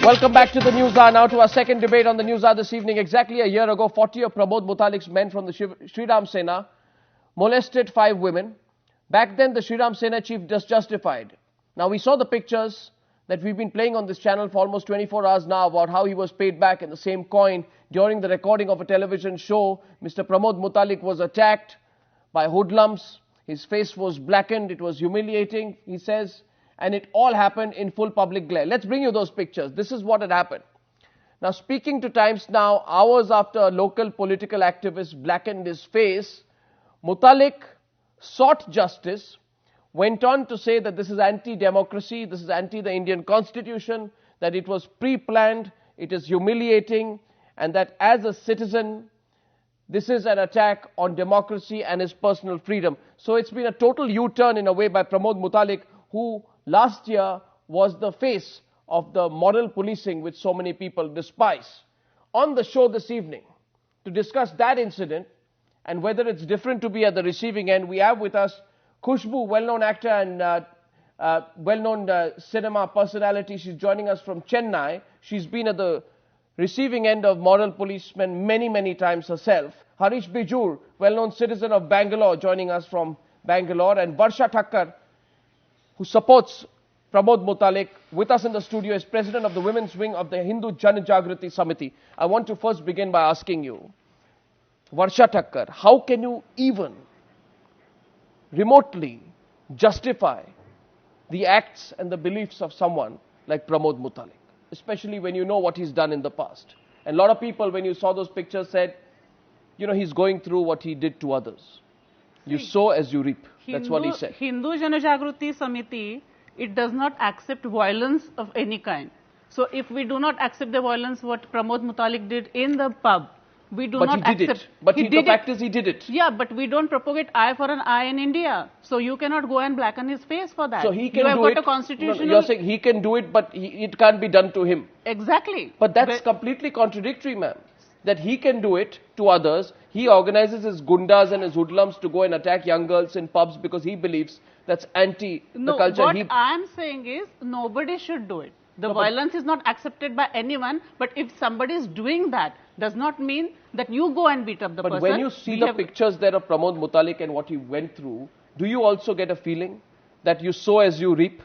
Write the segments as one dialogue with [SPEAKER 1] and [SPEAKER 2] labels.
[SPEAKER 1] Welcome back to the News Hour. Now to our second debate on the News Hour this evening. Exactly a year ago, 40 of Pramod Mutalik's men from the Shriram Sena molested 5 women. Back then, the Shriram Sena chief just justified. Now, we saw the pictures that we've been playing on this channel for almost 24 hours now about how he was paid back in the same coin. During the recording of a television show, Mr. Pramod Mutalik was attacked by hoodlums. His face was blackened. It was humiliating, he says. And it all happened in full public glare. Let's bring you those pictures. This is what had happened. Now, speaking to Times Now, hours after a local political activist blackened his face, Mutalik sought justice, went on to say that this is anti-democracy, this is anti the Indian constitution, that it was pre-planned, it is humiliating, and that as a citizen, this is an attack on democracy and his personal freedom. So it's been a total U-turn in a way by Pramod Mutalik, who last year was the face of the moral policing which so many people despise. On the show this evening, to discuss that incident and whether it's different to be at the receiving end, we have with us Khushbu, well-known actor and well-known cinema personality. She's joining us from Chennai. She's been at the receiving end of moral policemen many, many times herself. Harish Bijur, well-known citizen of Bangalore, joining us from Bangalore. And Varsha Thakar, who supports Pramod Mutalik, with us in the studio, is president of the women's wing of the Hindu Jan Jagrati Samiti. I want to first begin by asking you, Varsha Thakar, how can you even remotely justify the acts and the beliefs of someone like Pramod Mutalik, especially when you know what he's done in the past? And a lot of people, when you saw those pictures, said, you know, he's going through what he did to others. You sow as you reap. That's what he said.
[SPEAKER 2] Hindu Jan Jagrati Samiti, it does not accept violence of any kind. So if we do not accept the violence what Pramod Mutalik did in the pub, we do not accept.
[SPEAKER 1] But he did it. But the fact is he did it.
[SPEAKER 2] Yeah, but we don't propagate eye for an eye in India. So you cannot go and blacken his face for that.
[SPEAKER 1] So he can do it.
[SPEAKER 2] You have got a constitutional...
[SPEAKER 1] You're saying he can do it, but it can't be done to him.
[SPEAKER 2] Exactly.
[SPEAKER 1] But that's completely contradictory, ma'am. That he can do it to others. He organizes his gundas and his hoodlums to go and attack young girls in pubs because he believes that's anti the culture.
[SPEAKER 2] What I'm saying is nobody should do it. The violence is not accepted by anyone, but if somebody is doing that, does not mean that you go and beat up the person.
[SPEAKER 1] But when you see the pictures there of Pramod Mutalik and what he went through, do you also get a feeling that you sow as you reap?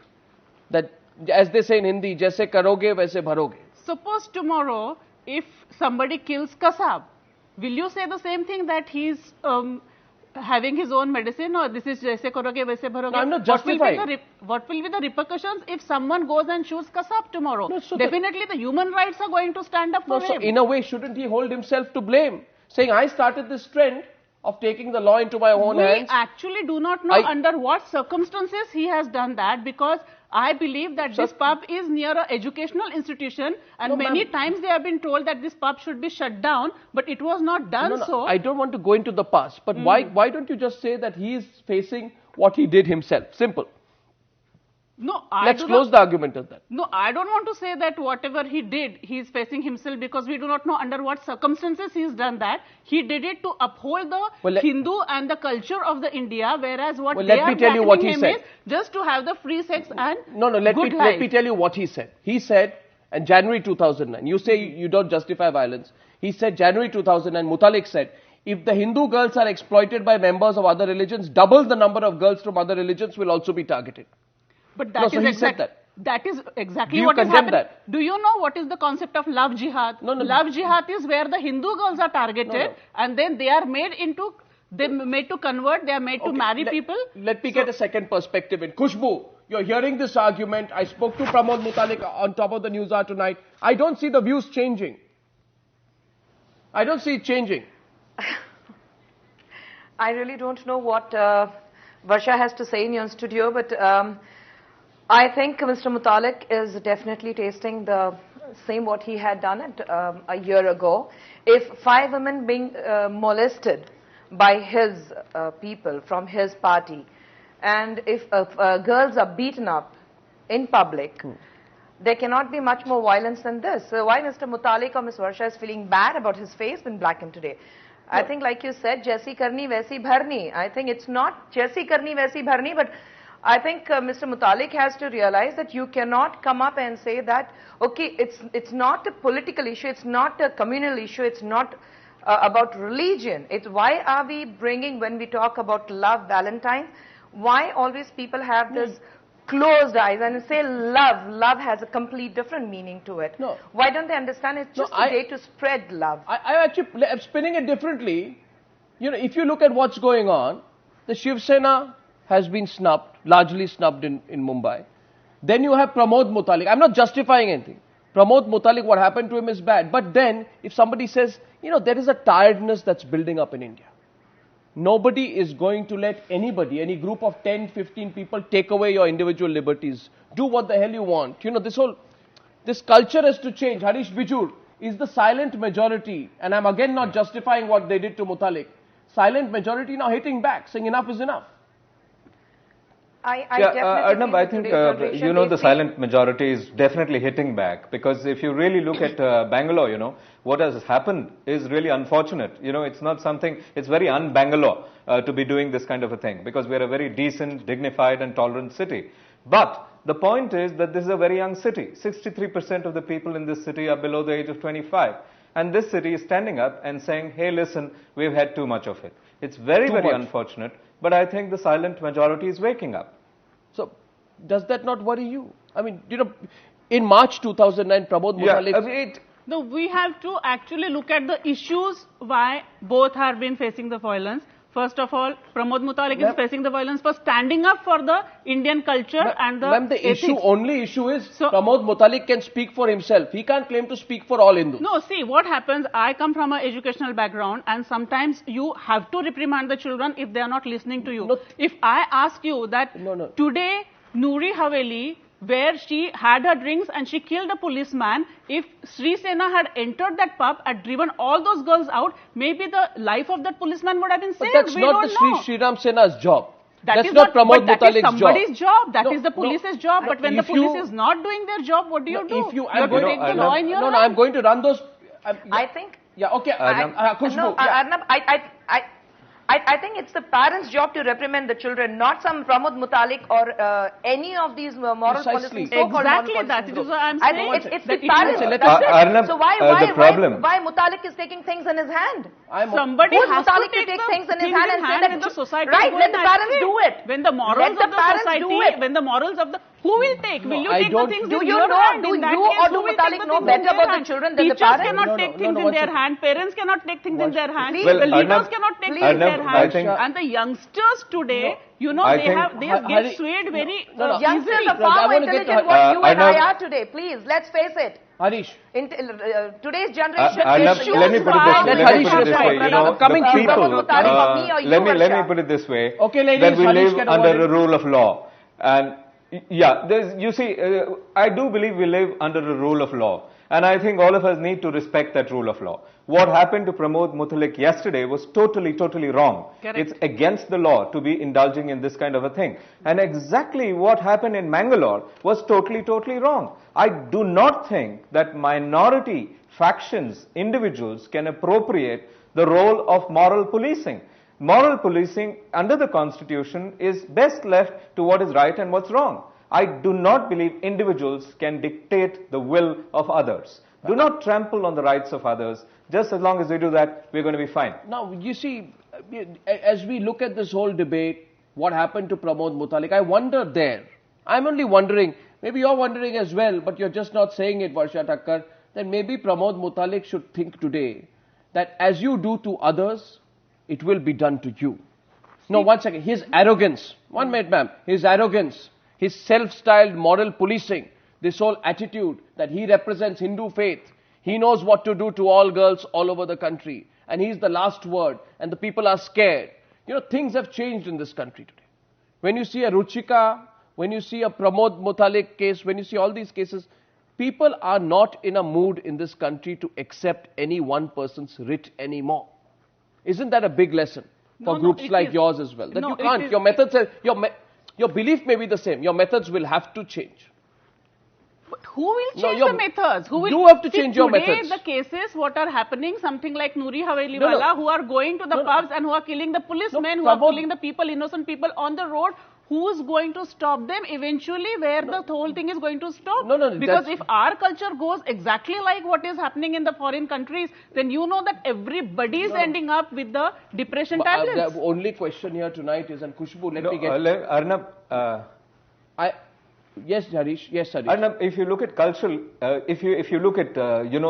[SPEAKER 1] That, as they say in Hindi, jaise karoge waise bharoge.
[SPEAKER 2] Suppose tomorrow, if somebody kills Kasab, will you say the same thing that he's having his own medicine, or this is jaise karoge waise bharoge?
[SPEAKER 1] No, I'm not justifying.
[SPEAKER 2] What will be the repercussions if someone goes and shoots Kasab tomorrow? No, so definitely the human rights are going to stand up for him.
[SPEAKER 1] So in a way, shouldn't he hold himself to blame? Saying, I started this trend of taking the law into my own hands.
[SPEAKER 2] We actually do not know under what circumstances he has done that, because I believe that this pub is near an educational institution, and many times they have been told that this pub should be shut down, but it was not done so.
[SPEAKER 1] I don't want to go into the past, but why don't you just say that he is facing what he did himself? Simple.
[SPEAKER 2] No,
[SPEAKER 1] Let's close the argument on that.
[SPEAKER 2] No, I don't want to say that whatever he did, he is facing himself, because we do not know under what circumstances he has done that. He did it to uphold the Hindu and the culture of the India, whereas what they are backing him is just to have the free sex and
[SPEAKER 1] let me tell you what he said. He said, in January 2009, you say you don't justify violence. He said, January 2009, Mutalik said, if the Hindu girls are exploited by members of other religions, double the number of girls from other religions will also be targeted.
[SPEAKER 2] But that is exactly what has happened. Do you know what is the concept of love jihad? Love jihad is where the Hindu girls are targeted and then they are made to convert, they are made to marry people.
[SPEAKER 1] Let me get a second perspective in. Khushbu, you're hearing this argument. I spoke to Pramod Mutalik on top of the News Hour tonight. I don't see the views changing. I don't see it changing.
[SPEAKER 3] I really don't know what Varsha has to say in your studio, but I think Mr. Mutalik is definitely tasting the same what he had done a year ago. If 5 women being molested by his people from his party, and if girls are beaten up in public, there cannot be much more violence than this. So why Mr. Mutalik or Ms. Varsha is feeling bad about his face being blackened today? I think, like you said, Jaisi Karni Vaisi Bharni. I think it's not Jaisi Karni Vaisi Bharni, but I think Mr. Mutalik has to realize that you cannot come up and say that, okay, it's not a political issue, it's not a communal issue, it's not about religion. It's why are we bringing, when we talk about love, Valentine, why always people have this closed eyes and say love. Love has a complete different meaning to it.
[SPEAKER 1] No.
[SPEAKER 3] Why don't they understand it's just a day to spread love?
[SPEAKER 1] I'm spinning it differently. You know, if you look at what's going on, the Shiv Sena has been snubbed, largely snubbed in Mumbai. Then you have Pramod Mutalik. I'm not justifying anything. Pramod Mutalik, what happened to him is bad. But then, if somebody says, you know, there is a tiredness that's building up in India. Nobody is going to let anybody, any group of 10, 15 people take away your individual liberties. Do what the hell you want. You know, this culture has to change. Harish Bijur is the silent majority. And I'm again not justifying what they did to Mutalik. Silent majority now hitting back, saying enough is enough.
[SPEAKER 4] Arnab, I think, you know, the silent majority is definitely hitting back, because if you really look at Bangalore, you know, what has happened is really unfortunate. You know, it's not something, it's very un-Bangalore to be doing this kind of a thing, because we are a very decent, dignified and tolerant city. But the point is that this is a very young city. 63% of the people in this city are below the age of 25. And this city is standing up and saying, hey, listen, we've had too much of it. It's very unfortunate. But I think the silent majority is waking up.
[SPEAKER 1] So, does that not worry you? I mean, you know, in March 2009, Pramod Mutalik...
[SPEAKER 2] No, we have to actually look at the issues why both have been facing the violence. First of all, Pramod Mutalik is facing the violence for standing up for the Indian culture and the ethics.
[SPEAKER 1] Only issue is Pramod Mutalik can speak for himself. He can't claim to speak for all Hindus.
[SPEAKER 2] No, see, what happens, I come from an educational background, and sometimes you have to reprimand the children if they are not listening to you. No. If I ask you that today, Noori Haveli, where she had her drinks and she killed a policeman, if Sri Sena had entered that pub and driven all those girls out, maybe the life of that policeman would have been saved.
[SPEAKER 1] But that's not the Sri Ram Sena's job. That's not Pramod Mutalik's job.
[SPEAKER 2] That is somebody's job. That is the police's job. But when the police is not doing their job, what do you do? You have to take the law in your hand.
[SPEAKER 1] I'm going to run those...
[SPEAKER 3] I think...
[SPEAKER 1] Yeah, okay.
[SPEAKER 3] Khushbu. Arnab, I think it's the parents' job to reprimand the children, not some Pramod Mutalik or any of these moral policies.
[SPEAKER 2] Exactly, that is what I'm saying.
[SPEAKER 3] I think it's the parents. So why Mutalik is taking things in his hand?
[SPEAKER 2] Somebody has
[SPEAKER 3] Mutalik to take things in his hand and say that
[SPEAKER 2] the society.
[SPEAKER 3] Right, let the parents do it.
[SPEAKER 2] When the morals of the society, when the morals of the... Who will take? Will you take the things in your hand?
[SPEAKER 3] Do you or do Mutalik know better about the children than the parents?
[SPEAKER 2] Teachers cannot take things in their hand. Parents cannot take things in their hand. The leaders cannot take things in their hand. And the youngsters today, you know, they get swayed very easily.
[SPEAKER 3] Youngsters are far more intelligent what you and I are today. Please, let's face it.
[SPEAKER 1] Harish.
[SPEAKER 3] Today's generation
[SPEAKER 4] let me put it this way. You know, let me put it this way.
[SPEAKER 1] Okay, ladies,
[SPEAKER 4] that we live under a rule of law. And yeah, you see, I do believe we live under a rule of law. And I think all of us need to respect that rule of law. What happened to Pramod Mutalik yesterday was totally wrong.
[SPEAKER 2] Correct.
[SPEAKER 4] It's against the law to be indulging in this kind of a thing. And exactly what happened in Mangalore was totally wrong. I do not think that minority factions, individuals can appropriate the role of moral policing. Moral policing under the Constitution is best left to what is right and what's wrong. I do not believe individuals can dictate the will of others. Do not trample on the rights of others. Just as long as we do that, we're going to be fine.
[SPEAKER 1] Now, you see, as we look at this whole debate, what happened to Pramod Mutalik, I wonder there. I'm only wondering, maybe you're wondering as well, but you're just not saying it, Varsha Thakar, that maybe Pramod Mutalik should think today that as you do to others, it will be done to you. No, one second. His arrogance, 1 minute, ma'am, his arrogance, his self-styled moral policing, this whole attitude that he represents Hindu faith, he knows what to do to all girls all over the country. And he's the last word. And the people are scared. You know, things have changed in this country today. When you see a Ruchika, when you see a Pramod Mutalik case, when you see all these cases, people are not in a mood in this country to accept any one person's writ anymore. Isn't that a big lesson for groups like yours as well? That you can't, your methods, your belief may be the same, your methods will have to change.
[SPEAKER 2] But who will change the methods? Who will,
[SPEAKER 1] you have to change your methods.
[SPEAKER 2] Today, the cases what are happening, something like Noori Haveli wala, who are going to the pubs and who are killing the policemen, who are killing the people, innocent people on the road. who's going to stop them eventually where the whole thing is going to stop?
[SPEAKER 1] No,
[SPEAKER 2] because if our culture goes exactly like what is happening in the foreign countries, then you know that everybody is ending up with the depression tablets.
[SPEAKER 1] The only question here tonight is, and Khushbu, let me get...
[SPEAKER 4] Arnab,
[SPEAKER 1] Yes, Harish. Yes, Harish.
[SPEAKER 4] Arnab, if you look at cultural, if you look at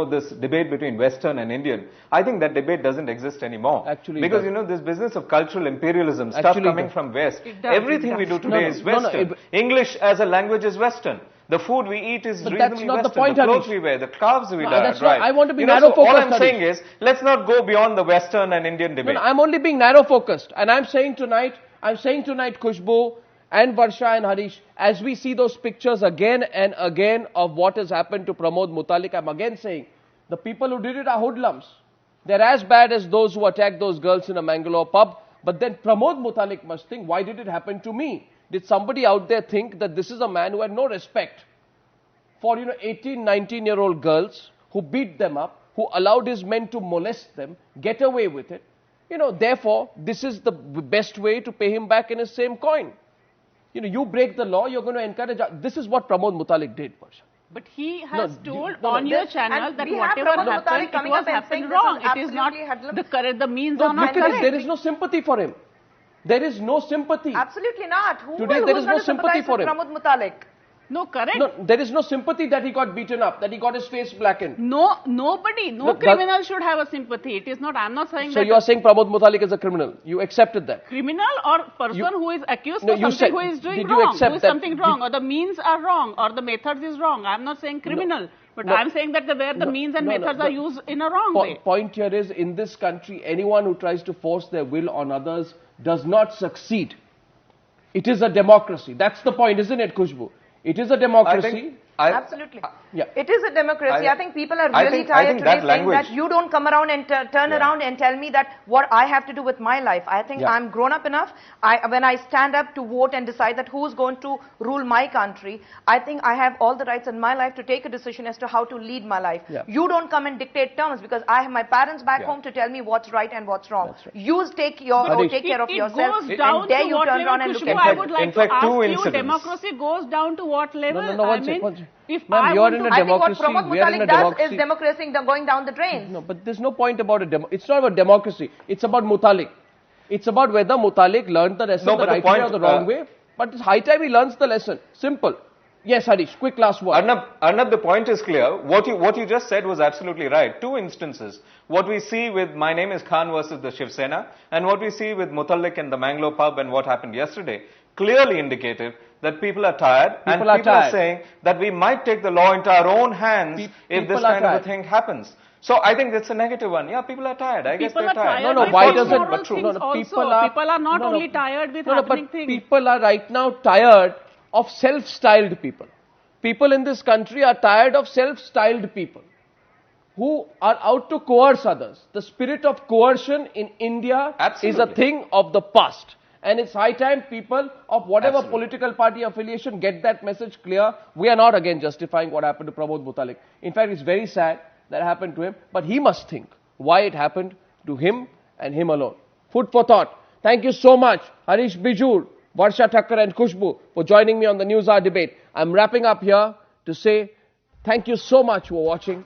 [SPEAKER 4] this debate between Western and Indian, I think that debate doesn't exist anymore.
[SPEAKER 1] Actually,
[SPEAKER 4] because this business of cultural imperialism, stuff coming from West, everything we do today is Western. English as a language is Western. The food we eat is reasonably Western.
[SPEAKER 1] The point,
[SPEAKER 4] the clothes we wear, the clothes we wear,
[SPEAKER 1] right? I want to be narrow focused.
[SPEAKER 4] All I'm saying is, let's not go beyond the Western and Indian debate.
[SPEAKER 1] I'm only being narrow focused, and I'm saying tonight, Khushbu and Varsha and Harish, as we see those pictures again and again of what has happened to Pramod Mutalik, I'm again saying, the people who did it are hoodlums. They're as bad as those who attacked those girls in a Mangalore pub. But then Pramod Mutalik must think, why did it happen to me? Did somebody out there think that this is a man who had no respect for, 18, 19-year-old girls, who beat them up, who allowed his men to molest them, get away with it? Therefore, this is the best way to pay him back in his same coin. You break the law, you're going to encourage... This is what Pramod Mutalik did, Varsha.
[SPEAKER 2] But he has told on your channel that whatever happened, it was happened wrong. It is not the means are not correct.
[SPEAKER 1] There is no sympathy for him. There is no sympathy.
[SPEAKER 3] Absolutely not.
[SPEAKER 1] Today there is no sympathy for him.
[SPEAKER 3] Pramod Mutalik?
[SPEAKER 2] No, correct.
[SPEAKER 1] No, there is no sympathy that he got beaten up, that he got his face blackened.
[SPEAKER 2] No criminal should have a sympathy. It is not, I'm not saying
[SPEAKER 1] so
[SPEAKER 2] that...
[SPEAKER 1] So you are saying Pramod Mutalik is a criminal. You accepted that.
[SPEAKER 2] Criminal or person who is accused of something who is doing wrong, who is something wrong, or the means are wrong, or the methods is wrong. I'm not saying criminal. But I'm saying that where the means and methods are used in a wrong way.
[SPEAKER 1] Point here is, in this country, anyone who tries to force their will on others does not succeed. It is a democracy. That's the point, isn't it, Khushbu? It is a democracy.
[SPEAKER 3] Absolutely. It is a democracy. I think people are really tired today saying that you don't come around and turn around and tell me that what I have to do with my life. I think I'm grown up enough. When I stand up to vote and decide that who's going to rule my country, I think I have all the rights in my life to take a decision as to how to lead my life. You don't come and dictate terms, because I have my parents back home to tell me what's right and what's wrong. You take care of yourself, and there you turn around and look at
[SPEAKER 2] I would like to ask you, democracy goes down to what level? If
[SPEAKER 1] Ma'am, you are in a democracy.
[SPEAKER 3] I think what Pramod Mutalik does is democracy going down the drain.
[SPEAKER 1] No, but there's no point about it. It's not about democracy. It's about Mutalik. It's about whether Mutalik learned the lesson the right way or the wrong way. But it's high time he learns the lesson. Simple. Yes, Harish, quick last word.
[SPEAKER 4] Arnab, the point is clear. What you just said was absolutely right. Two instances. What we see with My Name is Khan versus the Shiv Sena, and what we see with Mutalik and the Mangalore pub and what happened yesterday, clearly indicated that people are tired, and people are saying that we might take the law into our own hands if this kind of a thing happens. So I think that's a negative one. Yeah, people are tired. I guess they're tired.
[SPEAKER 1] No, why does it?
[SPEAKER 2] But true. People are not only tired with happening things.
[SPEAKER 1] People are right now tired of self-styled people. People in this country are tired of self-styled people who are out to coerce others. The spirit of coercion in India is a thing of the past. And it's high time people of whatever political party affiliation get that message clear. We are not again justifying what happened to Pramod Mutalik. In fact, it's very sad that happened to him. But he must think why it happened to him and him alone. Food for thought. Thank you so much, Harish Bijur, Varsha Thakar and Khushbu, for joining me on the News Hour debate. I'm wrapping up here to say thank you so much for watching.